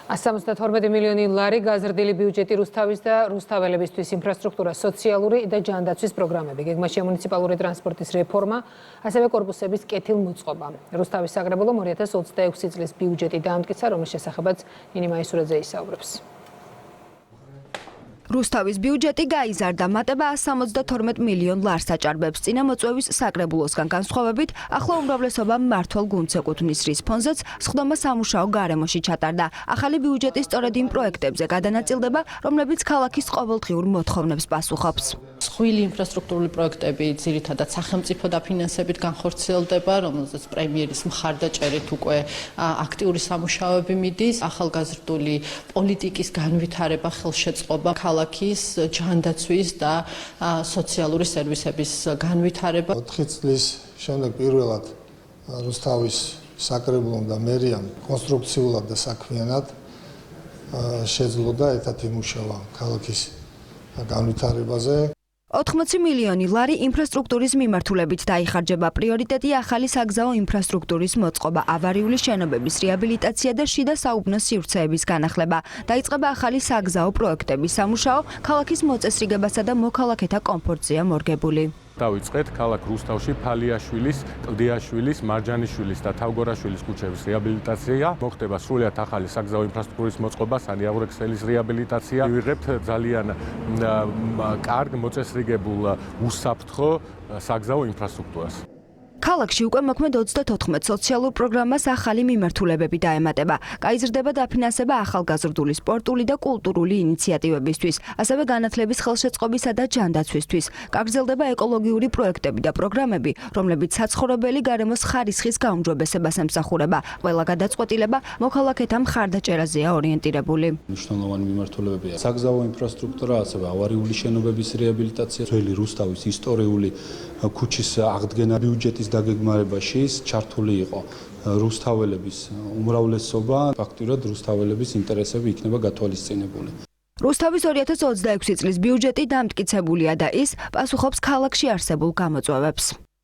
172 მილიონი ლარი გაზრდილი ბიუჯეტი რუსთავის და რუსთაველებისთვის ინფრასტრუქტურა, სოციალური და ჯანდაცვის პროგრამები, გეგმაშია მუნიციპალური ტრანსპორტის რეფორმა, ასევე კორპუსების კეთილმოწყობა. რუსთავის საკრებულომ 2026 წლის ბიუჯეტი დაამტკიცა, რომლის შესახებაც ნინი მაისურაძე ისაუბრებს. რუსთავის ბიუჯეტი გაიზარდა, მატება 172 მილიონ ლარს აჭარბებს. წინა მოწვევის საკრებულოსგან განსხვავებით, ახლა უმრავლესობა მმართველ გუნდს ეკუთვნის, რის ფონზეც სხდომა სამუშაო გარემოში ჩატარდა. ახალი ბიუჯეტი სწორედ იმ პროექტებზე გადანაწილდება, რომლებიც ქალაქის ყოველდღიურ მოთხოვნებს პასუხობს. მსხვილი ინფრასტრუქტურული პროექტები ძირითადად სახელმწიფო დაფინანსებით განხორციელდება, რომელზეც პრემიერის მხარდაჭერით უკვე აქტიური სამუშაოები მიდის, ახალგაზრდული პოლიტიკის განვითარება, ხელშეწყობა, ქალაქის ჯანდაცვის და სოციალური სერვისების განვითარება. 4 წლის შემდეგ პირველად რუსთავის საკრებულომ და მერიამ კონსტრუქციულად და საქმიანად შეძლო ერთად იმუშავა ქალაქის განვითარებაზე. 80 მილიონი ლარი ინფრასტრუქტურის მიმართულებით დაიხარჯება. პრიორიტეტი ახალი საგზაო ინფრასტრუქტურის მოწყობა, ავარიული შენობების რეაბილიტაცია და შიდა საუბნო სივრცეების განახლება. დაიწყება ახალი საგზაო პროექტების სამუშაო, ქალაქის მოწესრიგებასა და მოქალაქეთა კომფორტზეა მორგებული. დავიწყეთ ქალაქ რუსთავში ფალიაშვილის, კლდიაშვილის, მარჯანიშვილის და თავგორაშვილის ქუჩების რეაბილიტაცია. მოხდება სრულიად ახალი საგზაო ინფრასტრუქტურის მოწყობა, სანიაღვრე-ქსელის რეაბილიტაცია. ვიღებთ ძალიან კარგ მოწესრიგებულ უსაფრთხო საგზაო ინფრასტრუქტურას. ქალაქში უკვე მოქმედ 34 სოციალურ პროგრამას ახალი მიმართულებები დაემატება. გაიზრდება დაფინანსება ახალგაზრდული სპორტული და კულტურული ინიციატივებისთვის, ასევე განათლების ხელშეწყობისა და ჯანდაცვისთვის. გაგრძელდება ეკოლოგიური პროექტები და პროგრამები, რომლებიც საცხოვრებელი გარემოს ხარისხის გაუმჯობესებას ემსახურება. ყველა გადაწყვეტილება მოქალაქეთა მხარდაჭერაზეა ორიენტირებული. მნიშვნელოვანი მიმართულებებია საგზაო ინფრასტრუქტურა, ასევე ავარიული შენობების რეაბილიტაცია, ძველი რუსთავის ისტორიული ქუჩის აღდგენა. ბიუჯეტის დაგეგმარებაში ჩართული იყო რუსთაველების უმრავლესობა, ფაქტურად რუსთაველების ინტერესები იქნება გათვალისწინებული. რუსთავის 2026 წლის ბიუჯეტი დამტკიცებულია და ის პასუხობს ქალაქში არსებულ გამოწვევებს.